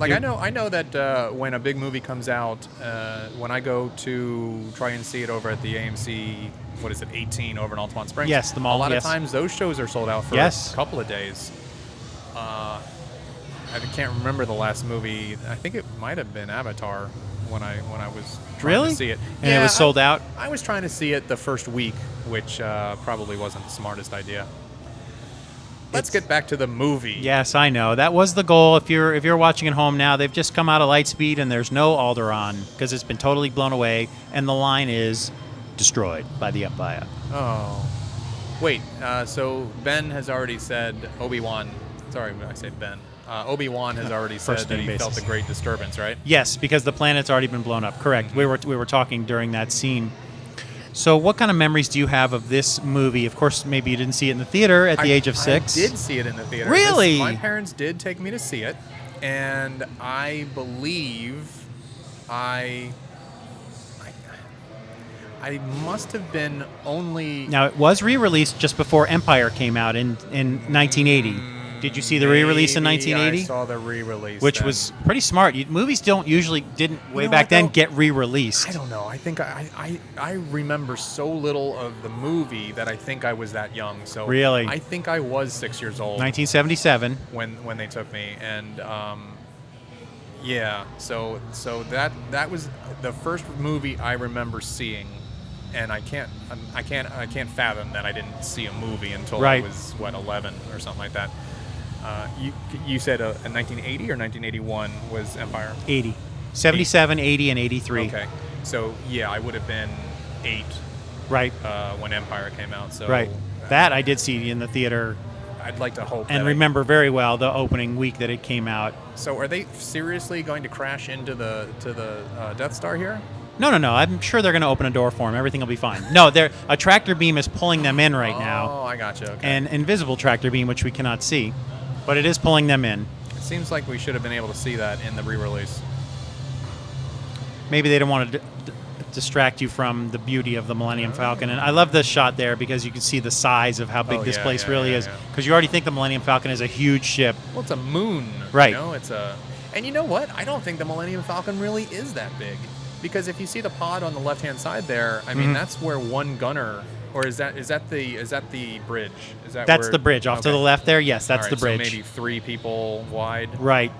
Like I know that when a big movie comes out, when I go to try and see it over at the AMC, what is it, 18 over in Altamont Springs? Yes, the mall. A lot yes. of times those shows are sold out for a couple of days. I can't remember the last movie. I think it might have been Avatar when I was trying to see it. And it was sold out? I was trying to see it the first week, which probably wasn't the smartest idea. Let's get back to the movie. Yes, I know. That was the goal. If you're watching at home now, they've just come out of Lightspeed and there's no Alderaan because it's been totally blown away, and the line is destroyed by the Empire. Oh. Wait, so Ben has already said Obi-Wan. Sorry, when I say Ben. Obi-Wan has already said that he felt a great disturbance, right? Yes, because the planet's already been blown up. Correct. Mm-hmm. We were talking during that scene. So what kind of memories do you have of this movie? Of course, maybe you didn't see it in the theater at the age of 6. I did see it in the theater. Really? My parents did take me to see it, and I believe I must have been only... Now, it was re-released just before Empire came out in 1980. Did you see the re-release in 1980? I saw the re-release, which then. Was pretty smart. Movies didn't way back then get re-released. I don't know. I think I remember so little of the movie that I think I was that young. So really, I think I was 6 years old. 1977 when they took me, and yeah. So that was the first movie I remember seeing. And I can't fathom that I didn't see a movie until I was 11 or something like that. You said in 1980 or 1981 was Empire? 80. 77, 80, and 83. Okay. So, yeah, I would have been 8 when Empire came out. So that I did see in the theater. I'd like to hope and remember very well the opening week that it came out. So are they seriously going to crash into the Death Star here? No. I'm sure they're going to open a door for him. Everything will be fine. No, a tractor beam is pulling them in right now. Oh, I gotcha. Okay. An invisible tractor beam, which we cannot see, but it is pulling them in. It seems like we should have been able to see that in the re-release. Maybe they don't want to distract you from the beauty of the Millennium Falcon. And I love this shot there because you can see the size of how big this place really is. Because you already think the Millennium Falcon is a huge ship. Well, it's a moon. Right. You know, and you know what? I don't think the Millennium Falcon really is that big. Because if you see the pod on the left-hand side there, I mean, that's where one gunner, or is that the bridge? That's the bridge off to the left there. Yes, that's the bridge. So maybe 3 people wide. Right.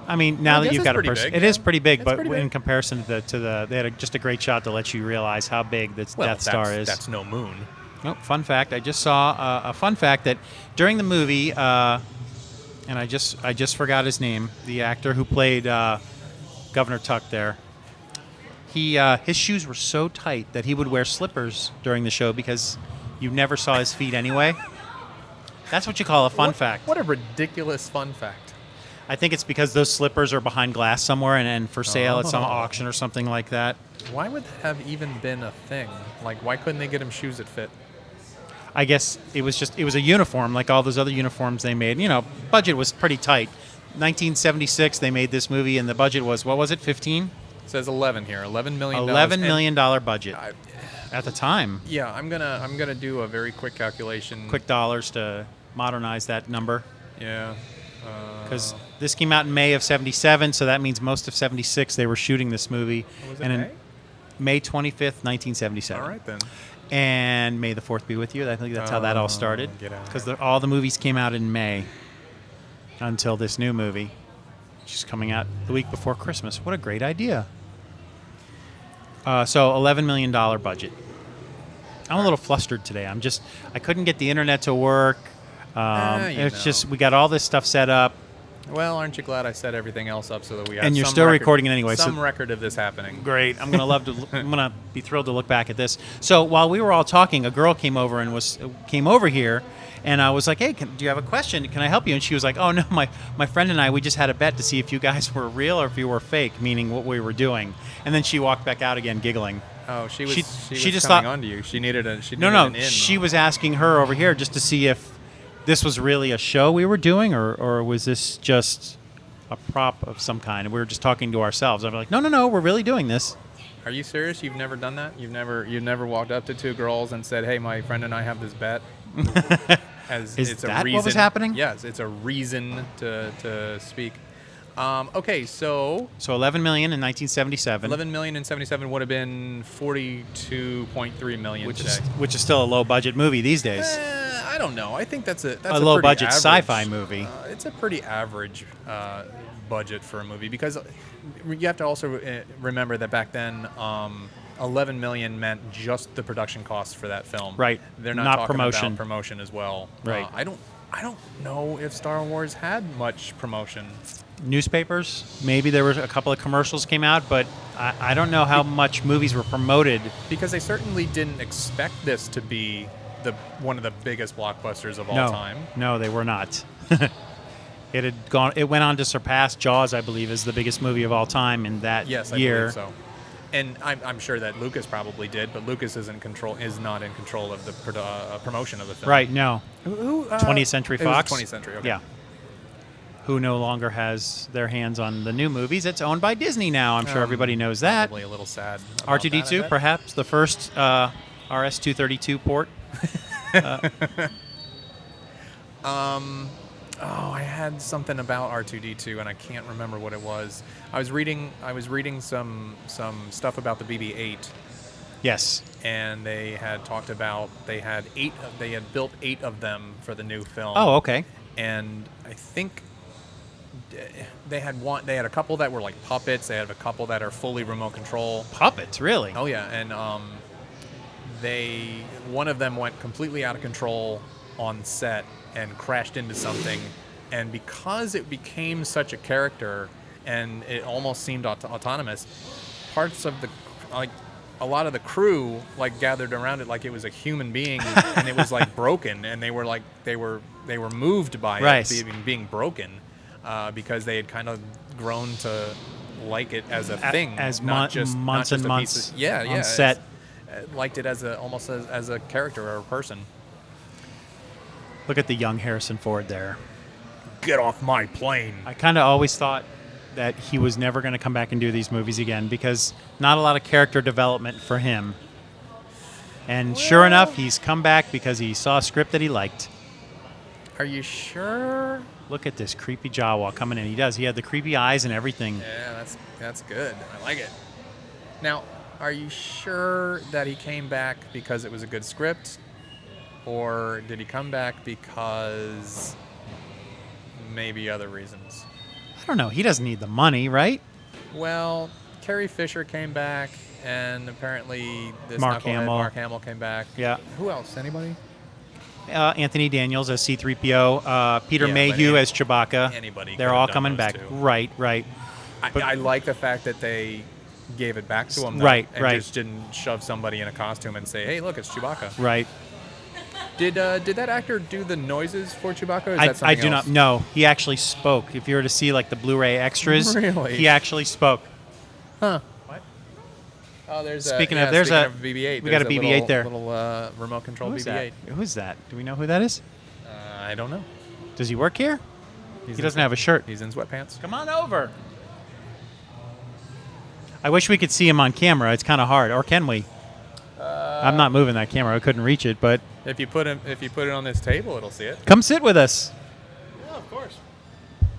I mean, now that you've got a person, it is pretty big, but in comparison to the, they had just a great shot to let you realize how big this Death Star is. That's no moon. Nope. Fun fact: I just saw a fun fact that during the movie, and I just forgot his name, the actor who played Governor Tuck there. His shoes were so tight that he would wear slippers during the show because you never saw his feet anyway. That's what you call a fun fact. What a ridiculous fun fact. I think it's because those slippers are behind glass somewhere and for sale at some auction or something like that. Why would that have even been a thing? Like, why couldn't they get him shoes that fit? I guess it was a uniform like all those other uniforms they made. You know, budget was pretty tight. 1976 they made this movie and the budget was, what was it, 15? It says 11 here, $11 million. $11 million budget at the time. Yeah, I'm gonna do a very quick calculation. Quick dollars to modernize that number. Yeah. Because this came out in May of 77, so that means most of 76 they were shooting this movie. Was it and May? May 25th, 1977. All right, then. And May the 4th be with you. I think that's how that all started. Because all the movies came out in May until this new movie, which is coming out the week before Christmas. What a great idea. So $11 million budget. I'm a little flustered today. I couldn't get the internet to work. It's just, we got all this stuff set up. Well, aren't you glad I set everything else up so that we have and you're still recording it anyway. Some record of this happening. Great. I'm gonna be thrilled to look back at this. So while we were all talking, a girl came over here, and I was like, "Hey, do you have a question? Can I help you?" And she was like, "Oh no, my friend and I, we just had a bet to see if you guys were real or if you were fake, meaning what we were doing." And then she walked back out again, giggling. Oh, she was just coming on to you. She needed an in. No. She was asking her over here just to see if this was really a show we were doing, or was this just a prop of some kind? And we were just talking to ourselves. I'm like, no, we're really doing this. Are you serious? You've never done that? You've never walked up to 2 girls and said, "Hey, my friend and I have this bet." as Is it's a that reason. what was happening? Yes, it's a reason to speak. Okay, so 11 million in 1977, 11 million in 77 would have been 42.3 million which today. is still a low budget movie these days. I don't know. I think that's a low pretty budget average, sci-fi movie. It's a pretty average budget for a movie, because you have to also remember that back then 11 million meant just the production costs for that film. Right. They're not talking promotion. about promotion as well. Right. I don't know if Star Wars had much promotion. Newspapers, maybe there were a couple of commercials came out, but I don't know how much movies were promoted. Because they certainly didn't expect this to be one of the biggest blockbusters of all time. No, they were not. It went on to surpass Jaws, I believe, as the biggest movie of all time in that yes, year. I believe so. And I'm sure that Lucas probably did, but Lucas is not in control of the promotion of the film. Right? No. Who 20th Century it was Fox. 20th Century. Okay. Yeah. Who no longer has their hands on the new movies? It's owned by Disney now. I'm sure everybody knows that. Probably a little sad. about that, I R2D2, bet. perhaps the first RS-232 port. I had something about R2D2 and I can't remember what it was. I was reading some stuff about the BB-8. Yes. And they had talked about they had built 8 of them for the new film. Oh, okay. And I think they had a couple that were like puppets. They have a couple that are fully remote control. Puppets, really? Oh yeah, and one of them went completely out of control on set and crashed into something, and because it became such a character and it almost seemed autonomous, parts of a lot of the crew gathered around it like it was a human being, and it was broken, and they were moved by it being broken, because they had kind of grown to like it as a thing, not just months a and piece months of, on set. Liked it almost as a character or a person. Look at the young Harrison Ford there. Get off my plane. I kind of always thought that he was never going to come back and do these movies again, because not a lot of character development for him. And sure enough, he's come back because he saw a script that he liked. Are you sure? Look at this creepy Jawa coming in. He does. He had the creepy eyes and everything. Yeah, that's good. I like it. Now, are you sure that he came back because it was a good script? Or did he come back because maybe other reasons? I don't know. He doesn't need the money, right? Well, Carrie Fisher came back, and apparently this Mark knucklehead Hamill. Mark Hamill came back. Yeah. Who else? Anybody? Anthony Daniels as C-3PO. Peter Yeah, Mayhew but as Chewbacca. anybody They're could have all done coming those back. two. Right. But- I like the fact that they gave it back to him, though, Right, and right. just didn't shove somebody in a costume and say, "Hey, look, it's Chewbacca." Right. Did that actor do the noises for Chewbacca? Or is that I something do else? not know. He actually spoke. If you were to see the Blu-ray extras, Really? he actually spoke. Huh? What? Oh, there's Speaking a, of, there's speaking a- of BB-8. we got a there's BB-8 there. Little remote control Who is BB-8. that? Who is that? Do we know who that is? I don't know. Does he work here? He doesn't have a shirt. He's in sweatpants. Come on over. I wish we could see him on camera. It's kind of hard. Or can we? I'm not moving that camera. I couldn't reach it, but If you put it on this table, it'll see it. come sit with us. Yeah, of course.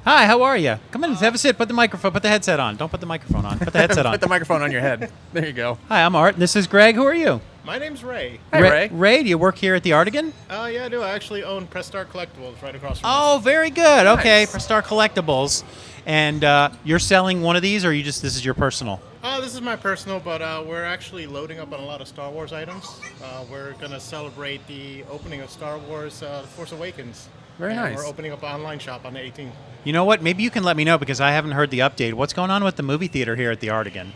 Hi, how are you? Come in, have a sit. Put the headset on. Don't put the microphone on. Put the headset on. Put the microphone on your head. There you go. Hi, I'm Art. This is Greg. Who are you? My name's Ray. Hi, Ray. Ray, do you work here at the Artegon? Yeah, I do. I actually own Press Start Collectibles right across from Oh, very good. Okay, Nice. for Star Collectibles. And you're selling one of these, or this is your personal? This is my personal, but we're actually loading up on a lot of Star Wars items. We're going to celebrate the opening of Star Wars The Force Awakens. Very And nice. We're opening up an online shop on the 18th. You know what? Maybe you can let me know, because I haven't heard the update. What's going on with the movie theater here at the Artegon?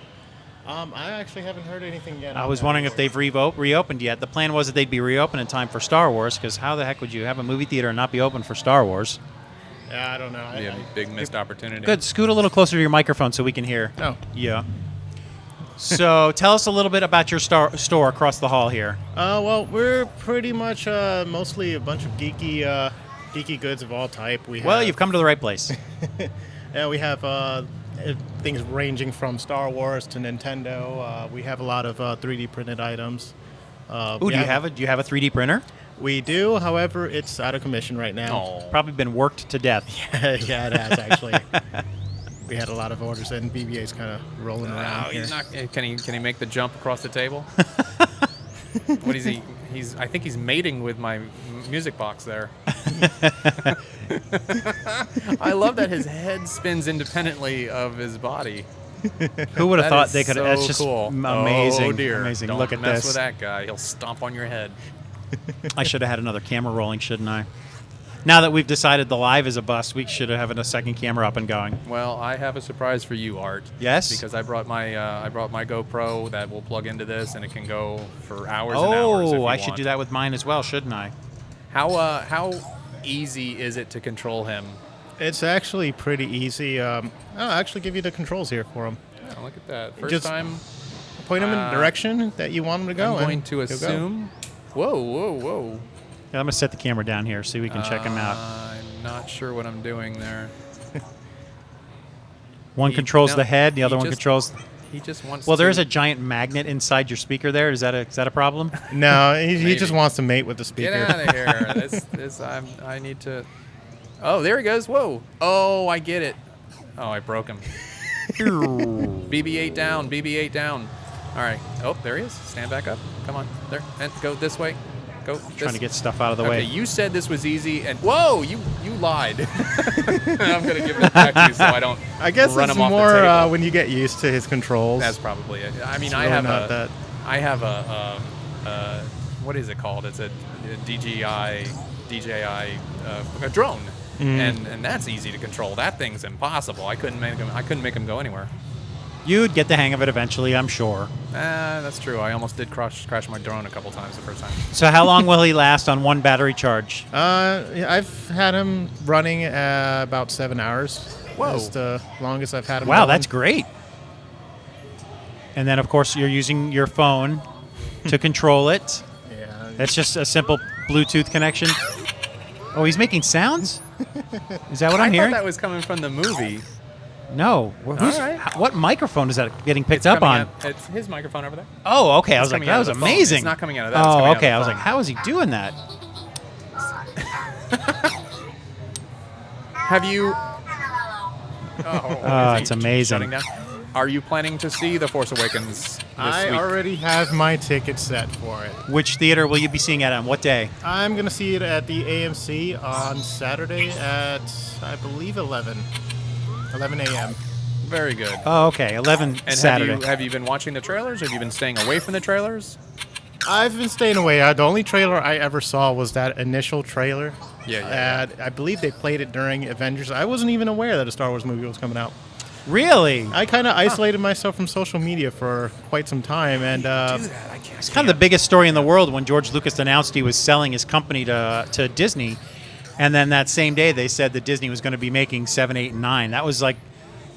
I actually haven't heard anything yet. I on was that. wondering if they've reopened yet. The plan was that they'd be reopened in time for Star Wars, because how the heck would you have a movie theater and not be open for Star Wars? Yeah, I don't know. Yeah, big missed opportunity. Good. Scoot a little closer to your microphone so we can hear. Oh. Yeah. So tell us a little bit about your store across the hall here. Well, we're pretty much mostly a bunch of geeky goods of all type. Well, you've come to the right place. Yeah, we have things ranging from Star Wars to Nintendo. We have a lot of 3D printed items. Ooh, do you have a 3D printer? We do, however, it's out of commission right now. Oh. Probably been worked to death. Yeah, it has actually. We had a lot of orders, and BB-8's kind of rolling around here. He's not. Can he make the jump across the table? What is he? I think he's mating with my music box there. I love that his head spins independently of his body. Who would have That thought is they could? so That's just cool. amazing. Oh dear! Amazing. Don't Look at mess this. with that guy. He'll stomp on your head. I should have had another camera rolling, shouldn't I? Now that we've decided the live is a bust, we should have a second camera up and going. Well, I have a surprise for you, Art. Yes? Because I brought my GoPro that will plug into this, and it can go for hours and hours. If you I should want. do that with mine as well, shouldn't I? How easy is it to control him? It's actually pretty easy. I'll actually give you the controls here for him. Yeah, look at that. First Just time. Point him in the direction that you want him to go. I'm and going to he'll go. assume. Whoa. Yeah, I'm going to set the camera down here so we can check him out. I'm not sure what I'm doing there. One controls no, the head, the he other one just- controls... He just wants. Well, to, there's a giant magnet inside your speaker there. Is that a problem? No, he Maybe. just wants to mate with the speaker. Get out of here! I need to. Oh, there he goes! Whoa! Oh, I get it. Oh, I broke him. BB-8 down. BB-8 down. All right. Oh, there he is. Stand back up. Come on. There. And go this way. Go. Trying to get stuff out of the Okay, way. you said this was easy, and whoa, you lied. I'm gonna give it back to you so I don't. I guess run it's him off the more table. when you get used to his controls. That's probably it. I mean, It's I really have not that. I have a what is it called? It's a DJI, a drone, and that's easy to control. That thing's impossible. I couldn't make him go anywhere. You'd get the hang of it eventually, I'm sure. That's true. I almost did crash my drone a couple times the first time. So how long will he last on one battery charge? I've had him running about 7 hours. Whoa. That's the longest I've had him Wow, going. that's great. And then, of course, you're using your phone to control it. Yeah. That's just a simple Bluetooth connection. Oh, he's making sounds? Is that what I'm I hearing? thought that was coming from the movie. No. Who's- right. What microphone is that getting picked It's up coming on? It's his microphone over there. Oh, okay. I was It's like, coming that out was of the phone. amazing. It's not coming out of that. It's Oh, coming out of okay. the I was phone. like, how is he doing that? Have you? Oh, is he it's amazing. shutting down? Are you planning to see The Force Awakens this I week? already have my ticket set for it. Which theater will you be seeing it on? What day? I'm going to see it at the AMC on Saturday at, I believe, 11 a.m. Very good. Oh, okay. 11 And Saturday. have you been watching the trailers? Have you been staying away from the trailers? I've been staying away. The only trailer I ever saw was that initial trailer. Yeah. I believe they played it during Avengers. I wasn't even aware that a Star Wars movie was coming out. Really? I kind of isolated myself from social media for quite some time, and Do that. I can't. It's kind of the biggest story in the world when George Lucas announced he was selling his company to Disney, and then that same day they said that Disney was going to be making 7, 8, and 9. That was like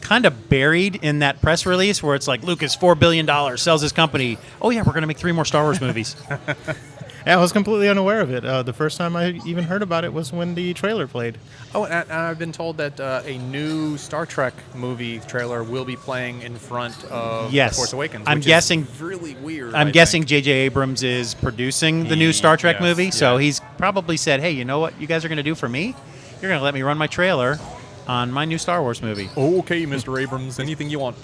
kind of buried in that press release where it's like Lucas $4 billion sells his company. Oh yeah, we're going to make 3 more Star Wars movies. I was completely unaware of it. The first time I even heard about it was when the trailer played. Oh, and I've been told that a new Star Trek movie trailer will be playing in front of Yes. The Force Awakens. I'm which guessing- is really weird. I'm I guessing think. J.J. Abrams is producing the new Star Trek Yes, movie, so yes. he's probably said, "Hey, you know what you guys are going to do for me? You're going to let me run my trailer on my new Star Wars movie." Okay, Mr. Abrams, anything you want.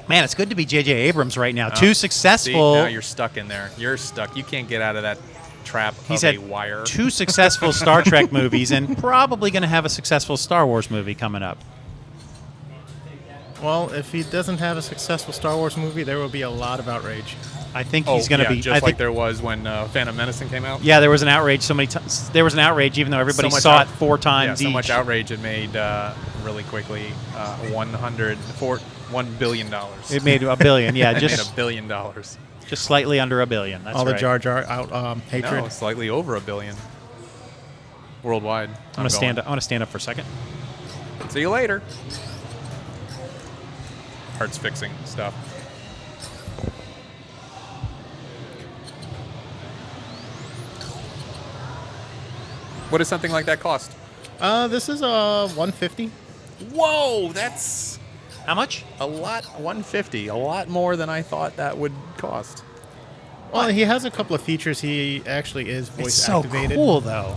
Man, it's good to be J.J. Abrams right now. Too See, successful. now you're stuck in there. You're stuck. You can't get out of that trap He's of had a wire. 2 successful Star Trek movies and probably going to have a successful Star Wars movie coming up. Well, if he doesn't have a successful Star Wars movie, there will be a lot of outrage. I think he's going to be. just I like think, there was when Phantom Menace came out. yeah, there was an outrage so many times. There was an outrage even though everybody So much saw out- it 4 times so each. much outrage it made really quickly $1 billion. It made $1 billion. Yeah, It made just $1 billion. just slightly under $1 billion. That's All the right. Jar Jar hatred. No, slightly over $1 billion worldwide. I'm gonna stand up. I want to stand up for a second. See you later. Heart's fixing stuff. What does something like that cost? This is $150. Whoa, that's How much? a lot. $150, a lot more than I thought that would cost. Well, he has a couple of features. He actually is voice It's so activated. cool, though.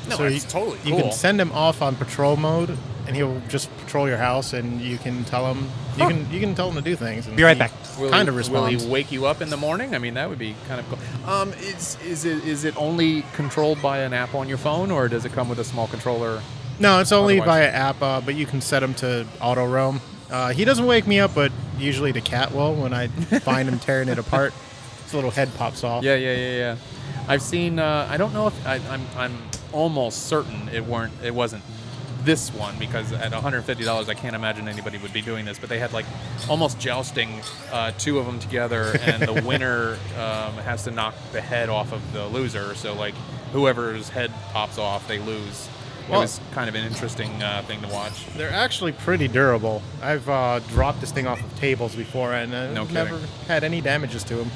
No, So it's totally You cool. can send him off on patrol mode, and he'll just patrol your house, and you can tell him you can tell him to do things. And Be right he back. Kind of Will responds. he wake you up in the morning? I mean, that would be kind of cool. Is it only controlled by an app on your phone, or does it come with a small controller? No, it's only Otherwise- via app, but you can set him to auto roam. He doesn't wake me up, but usually the cat will when I find him tearing it apart. His little head pops off. Yeah. I've seen. I don't know if I'm almost certain it wasn't this one, because at $150 I can't imagine anybody would be doing this. But they had like almost jousting, two of them together, and the winner has to knock the head off of the loser. So like whoever's head pops off, they lose. Well- It was kind of an interesting thing to watch. They're actually pretty durable. I've dropped this thing off of tables before, and No I've kidding. never had any damages to them.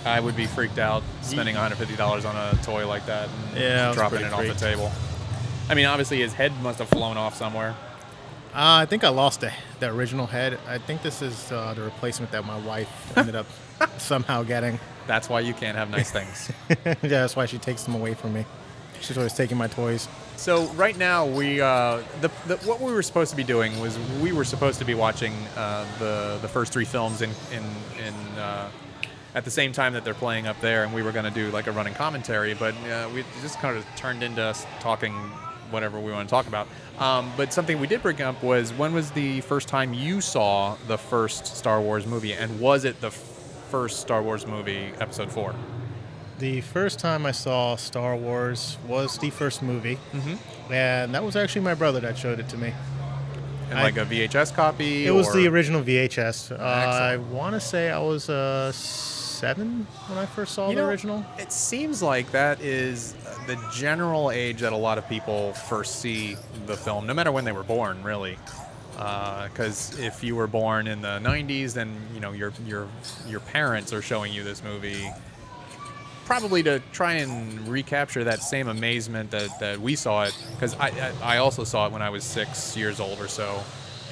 I would be freaked out spending $150 on a toy like that and Yeah, I was dropping pretty it off the freaked. table. I mean, obviously his head must have flown off somewhere. I think I lost the original head. I think this is the replacement that my wife ended up somehow getting. That's why you can't have nice things. Yeah, that's why she takes them away from me. She's always taking my toys. So right now we what we were supposed to be doing was we were supposed to be watching the first three films in at the same time that they're playing up there, and we were going to do like a running commentary, but we just kind of turned into us talking whatever we want to talk about. But something we did bring up was, when was the first time you saw the first Star Wars movie, and was it the first Star Wars movie, Episode 4? The first time I saw Star Wars was the first movie, and that was actually my brother that showed it to me. And like a VHS copy? It was or- the original VHS. I Excellent. want to say I was 7 when I first saw You the know, original. It seems like that is the general age that a lot of people first see the film, no matter when they were born, really. Because if you were born in the 90s, then you know your parents are showing you this movie, probably to try and recapture that same amazement that we saw it. Because I also saw it when I was 6 years old or so,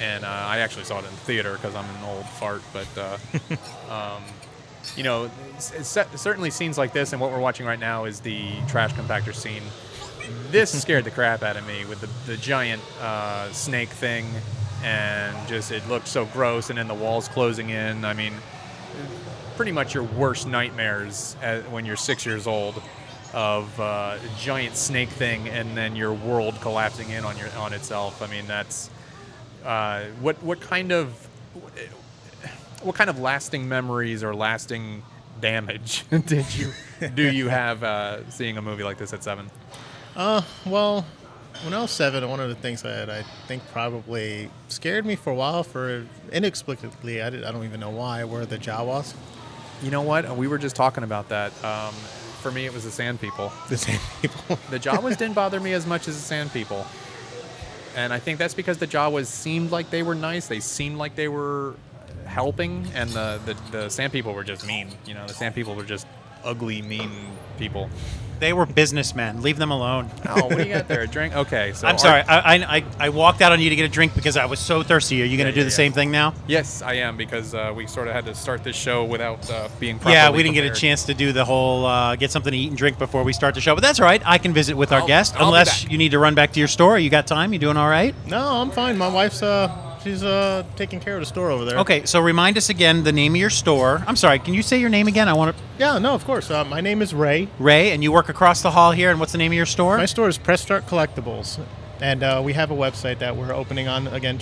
and I actually saw it in the theater because I'm an old fart. But you know, certainly scenes like this, and what we're watching right now is the trash compactor scene. This scared the crap out of me with the giant snake thing, and just it looked so gross, and then the walls closing in. I mean, pretty much your worst nightmares when you're 6 years old, of a giant snake thing, and then your world collapsing in on itself. I mean, that's what kind of lasting memories or lasting damage do you have seeing a movie like this at 7? Well, when I was 7, one of the things that I think probably scared me for a while, for inexplicably, I don't even know why, were the Jawas. You know what? We were just talking about that. For me, it was the Sand People. The same people. The Jawas didn't bother me as much as the Sand People. And I think that's because the Jawas seemed like they were nice. They seemed like they were helping, and the Sand People were just mean. You know, the Sand People were just ugly, mean people. They were businessmen. Leave them alone. Oh, what do you got there? A drink? Okay, so I'm sorry. I walked out on you to get a drink because I was so thirsty. Are you going to do the yeah. same thing now? Yes, I am, because we sort of had to start this show without being properly Yeah, we didn't get a prepared. chance to do the whole get something to eat and drink before we start the show. But that's all right. I can visit with our I'll- guest. I'll be Unless back. you need to run back to your store. You got time? You doing all right? No, I'm fine. My wife's she's taking care of the store over there. Okay, so remind us again the name of your store. I'm sorry, can you say your name again? I want to... Yeah, no, of course. My name is Ray. Ray, and you work across the hall here, and what's the name of your store? My store is Press Start Collectibles, and we have a website that we're opening on again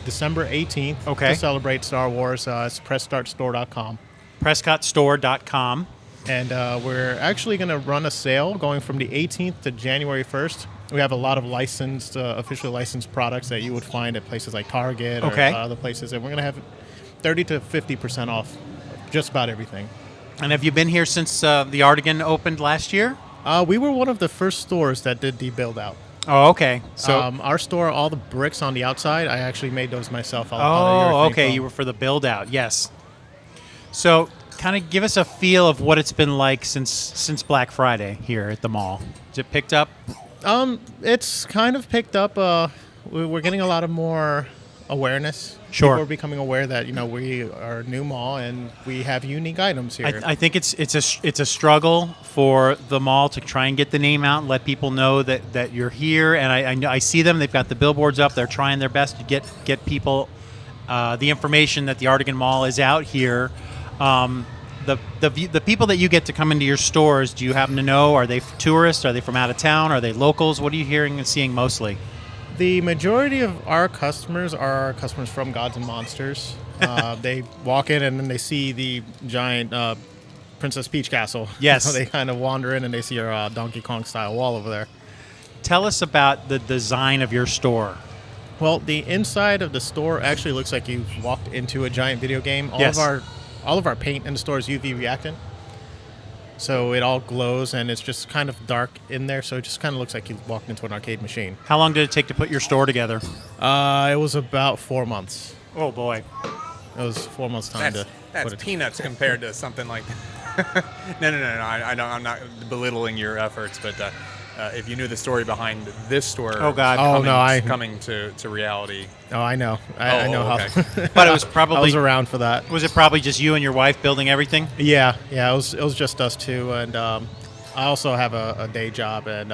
December 18th Okay. to celebrate Star Wars. It's PressStartStore.com. PrescottStore.com. And we're actually going to run a sale going from the 18th to January 1st. We have a lot of licensed, officially licensed products that you would find at places like Target or Okay. other places. And we're going to have 30 to 50% off just about everything. And have you been here since the Artegon opened last year? We were one of the first stores that did the build-out. Oh, okay. So, Our store, all the bricks on the outside, I actually made those myself. oh, okay. You were for the build out. Yes. So, kind of give us a feel of what it's been like since Black Friday here at the mall. Is it picked up? It's kind of picked up. We're getting a lot of more awareness. Sure. People are becoming aware that we are a new mall and we have unique items here. I think it's a struggle for the mall to try and get the name out and let people know that you're here. And I see them. They've got the billboards up. They're trying their best to get people the information that the Artegon Mall is out here. The people that you get to come into your stores, do you happen to know? Are they tourists? Are they from out of town? Are they locals? What are you hearing and seeing mostly? The majority of our customers are customers from Gods and Monsters. They walk in and then they see the giant Princess Peach castle. Yes. So they kind of wander in and they see our Donkey Kong style wall over there. Tell us about the design of your store. Well, the inside of the store actually looks like you've walked into a giant video game. Yes. All of our paint in the store is UV reactant. So it all glows, and it's just kind of dark in there, so it just kind of looks like you walked into an arcade machine. How long did it take to put your store together? It was about 4 months. Oh, boy. It was 4 months' time to That's put it peanuts compared to something like that. No. I'm not belittling your efforts, but if you knew the story behind this store coming to reality. Oh, I know. I know okay. how. But it was probably... I was around for that. Was it probably just you and your wife building everything? Yeah. It was just us two, and I also have a day job, and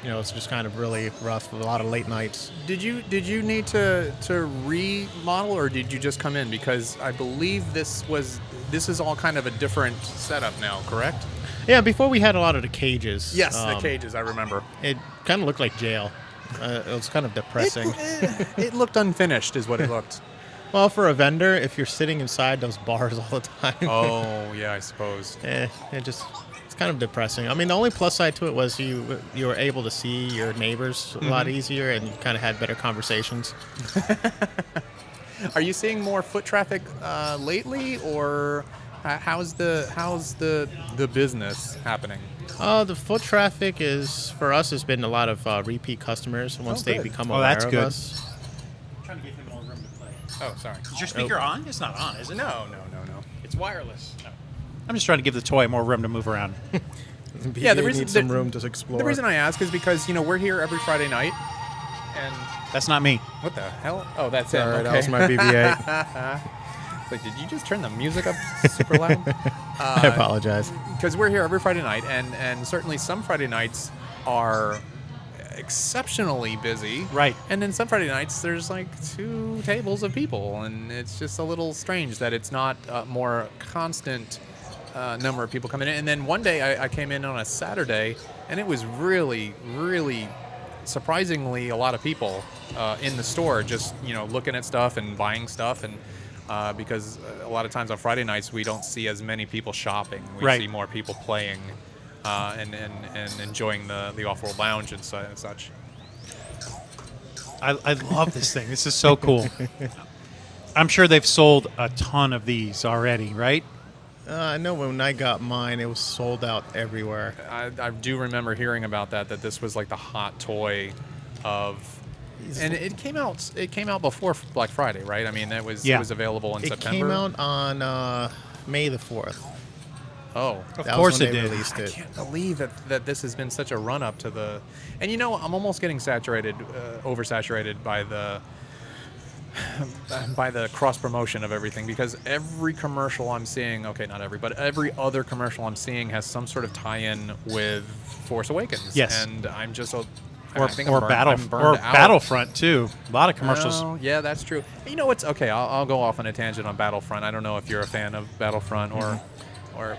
it's just kind of really rough. A lot of late nights. Did you need to remodel, or did you just come in? Because I believe this is all kind of a different setup now, correct? Yeah, before we had a lot of the cages. Yes, the cages, I remember. It kind of looked like jail. It was kind of depressing. It looked unfinished is what it looked. Well, for a vendor, if you're sitting inside those bars all the time. Oh, yeah, I suppose. It's kind of depressing. I mean, the only plus side to it was you were able to see your neighbors a lot easier, and you kind of had better conversations. Are you seeing more foot traffic lately, or... How's the business happening? The foot traffic for us has been a lot of repeat customers once they become aware that's of good. us. I'm trying to give him more room to play. Oh, sorry. Is your speaker on? It's not on, is it? No. It's wireless. No. I'm just trying to give the toy more room to move around. Yeah, the reason needs some room to explore. The reason I ask is because we're here every Friday night, and that's not me. What the hell? Oh, that's it. All right, Okay. that was my BB-8. Like, did you just turn the music up super loud? I apologize. Because we're here every Friday night, and certainly some Friday nights are exceptionally busy. Right. And then some Friday nights, there's like 2 tables of people, and it's just a little strange that it's not a more constant number of people coming in. And then one day I came in on a Saturday, and it was really, really surprisingly a lot of people in the store just, looking at stuff and buying stuff, and because a lot of times on Friday nights we don't see as many people shopping. We see more people playing and enjoying the Off-World Lounge and such. I love this thing. This is so cool. I'm sure they've sold a ton of these already, right? I know when I got mine, it was sold out everywhere. I do remember hearing about that this was like the hot toy of... And it came out before Black Friday, right? I mean, it was available in September. It came out on May the 4th. Oh, of course it did. Released it. I can't believe that this has been such a run up to the. And I'm almost getting oversaturated by the cross promotion of everything, because every commercial I'm seeing, okay, not every, but every other commercial I'm seeing has some sort of tie-in with Force Awakens. Yes, and I'm just. Battlefront too. A lot of commercials. Oh, yeah, that's true. You know what's okay? I'll go off on a tangent on Battlefront. I don't know if you're a fan of Battlefront or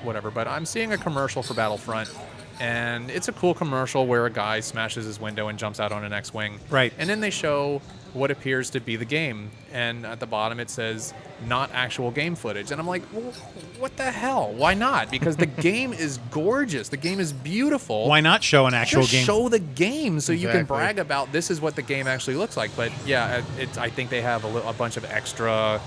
whatever, but I'm seeing a commercial for Battlefront, and it's a cool commercial where a guy smashes his window and jumps out on an X-wing. Right. And then they show what appears to be the game, and at the bottom it says not actual game footage, and I'm like, well, what the hell? Why not? Because the game is gorgeous, the game is beautiful. Why not show an actual game? Show the game so you can Exactly. brag about this is what the game actually looks like. But yeah, I think they have a bunch of extra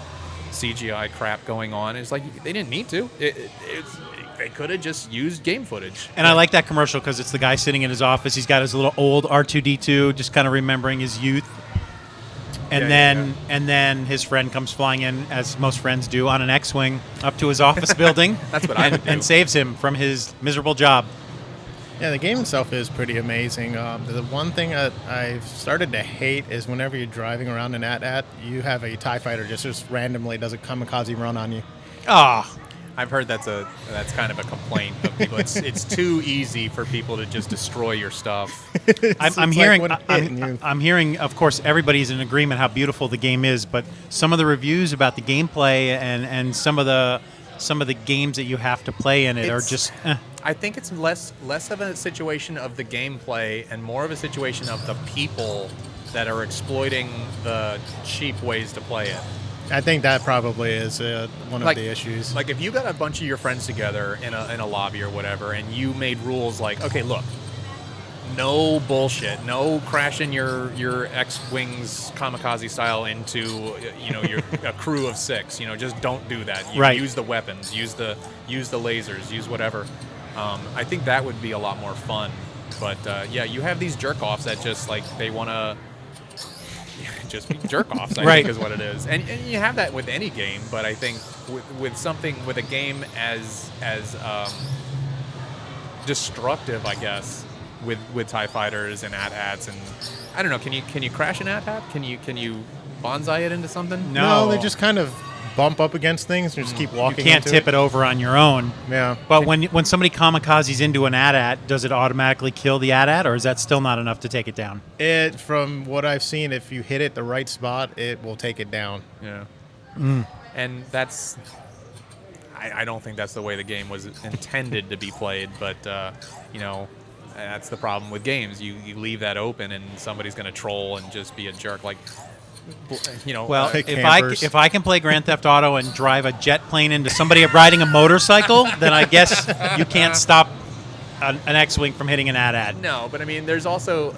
CGI crap going on. It's like they didn't need to. They could have just used game footage. And I like that commercial because it's the guy sitting in his office. He's got his little old R2-D2, just kind of remembering his youth. And then his friend comes flying in, as most friends do, on an X-wing up to his office building. That's what I would do. And saves him from his miserable job. Yeah, the game itself is pretty amazing. The one thing that I've started to hate is whenever you're driving around in AT-AT, you have a TIE fighter just randomly does a kamikaze run on you. Ah, I've heard that's kind of a complaint of people. It's too easy for people to just destroy your stuff. I'm hearing, of course, everybody's in agreement how beautiful the game is, but some of the reviews about the gameplay and some of the games that you have to play in it are just. I think it's less of a situation of the gameplay and more of a situation of the people that are exploiting the cheap ways to play it. I think that probably is one of the issues. Like if you got a bunch of your friends together in a lobby or whatever, and you made rules like, okay, look, no bullshit, no crashing your X-wings kamikaze style into a crew of 6. Just don't do that. Right. Use the weapons, use the lasers, use whatever. I think that would be a lot more fun. But yeah, you have these jerk-offs that just like they want to just be jerk-offs, I think is what it is. And you have that with any game, but I think with a game as destructive, I guess, with TIE fighters and AT-ATs, and I don't know, can you crash an AT-AT? Can you bonsai it into something? No, they just kind of bump up against things and just keep walking. You can't tip it over on your own. Yeah. But when somebody kamikazes into an AT-AT, does it automatically kill the AT-AT, or is that still not enough to take it down? From what I've seen, if you hit it the right spot, it will take it down. Yeah. And that's... I don't think that's the way the game was intended to be played, but, that's the problem with games. You leave that open and somebody's going to troll and just be a jerk. Like... Well, if I can play Grand Theft Auto and drive a jet plane into somebody riding a motorcycle, then I guess you can't stop an X-wing from hitting an AT-AT. No, but I mean, there's also,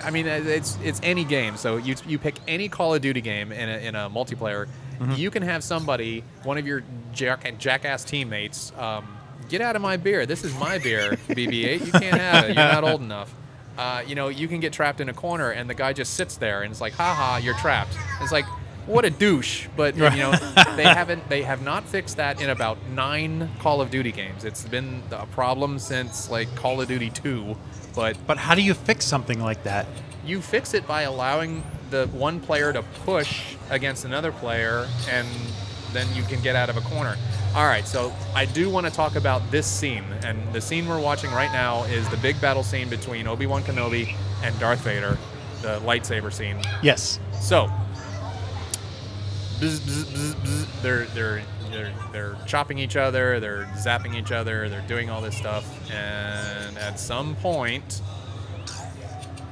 it's any game. So you pick any Call of Duty game in a multiplayer, you can have somebody, one of your jackass teammates, get out of my beer. This is my beer, BB-8. You can't have it. You're not old enough. You can get trapped in a corner, and the guy just sits there, and it's like, haha, you're trapped. It's like, what a douche. But they have not fixed that in about 9 Call of Duty games. It's been a problem since like Call of Duty 2. But how do you fix something like that? You fix it by allowing the one player to push against another player, and then you can get out of a corner. All right, so I do want to talk about this scene, and the scene we're watching right now is the big battle scene between Obi-Wan Kenobi and Darth Vader, the lightsaber scene. Yes. So, bzz, bzz, bzz, bzz, they're chopping each other, they're zapping each other, they're doing all this stuff, and at some point,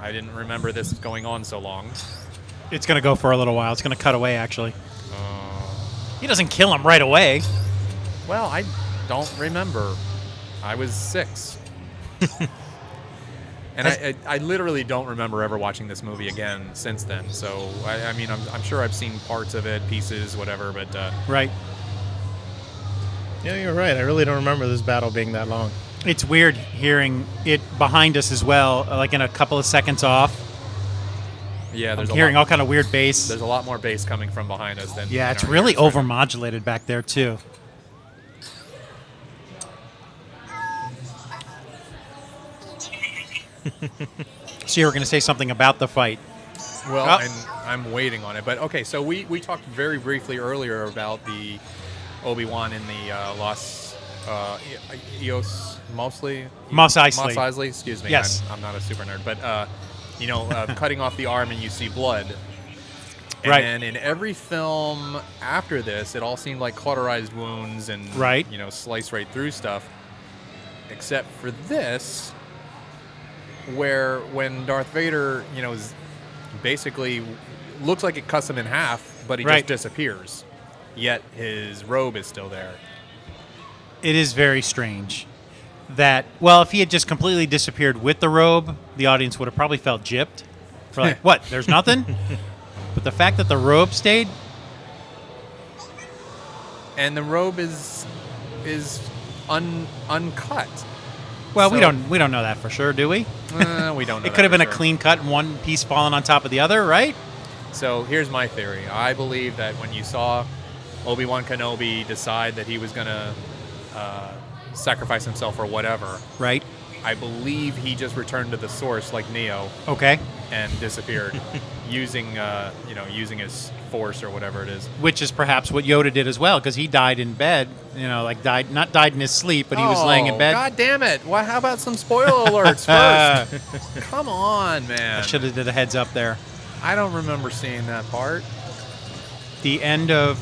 I didn't remember this going on so long. It's going to go for a little while. It's going to cut away, actually. He doesn't kill him right away. Well, I don't remember. I was 6. And I literally don't remember ever watching this movie again since then. So, I'm sure I've seen parts of it, pieces, whatever, but... Right. Yeah, you're right. I really don't remember this battle being that long. It's weird hearing it behind us as well, like in a couple of seconds off. Yeah, there's hearing all kind of weird bass. There's a lot more bass coming from behind us than... Yeah, it's really overmodulated back there, too. So you were going to say something about the fight. Well, and I'm waiting on it. But, okay, so we talked very briefly earlier about the Obi-Wan in the Los Mos Eisley, excuse me. Yes. I'm not a super nerd. But, cutting off the arm and you see blood. And right. then in every film after this, it all seemed like cauterized wounds and, right. Slice right through stuff. Except for this... where when Darth Vader, basically looks like it cuts him in half, but he just disappears. Yet his robe is still there. It is very strange that, well, if he had just completely disappeared with the robe, the audience would have probably felt gypped. For like, what, there's nothing? But the fact that the robe stayed... And the robe is uncut. Well, we don't know that for sure, do we? We don't know. It could have been a clean cut and one piece falling on top of the other, right? So here's my theory. I believe that when you saw Obi-Wan Kenobi decide that he was going to sacrifice himself or whatever, right? I believe he just returned to the source like Neo Okay. and disappeared, using his force or whatever it is. Which is perhaps what Yoda did as well, because he died in bed. Not died in his sleep, but he was laying in bed. God damn it! Well, how about some spoiler alerts first? Come on, man. I should have did a heads up there. I don't remember seeing that part. The end of.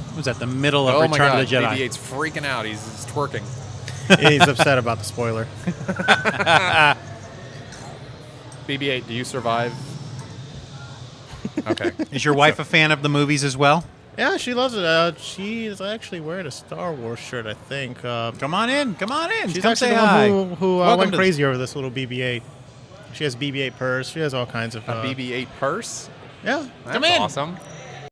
What was that? The middle of Oh my Return God, of the Jedi. BB-8's freaking out. He's twerking. He's upset about the spoiler. BB-8, do you survive? Okay. Is your wife a fan of the movies as well? Yeah, she loves it. She's actually wearing a Star Wars shirt, I think. Come on in. She's Come actually say the hi. one who Welcome went to crazy over this little BB-8. She has BB-8 purse. She has all kinds of... A BB-8 purse? Yeah. That's Come in. awesome.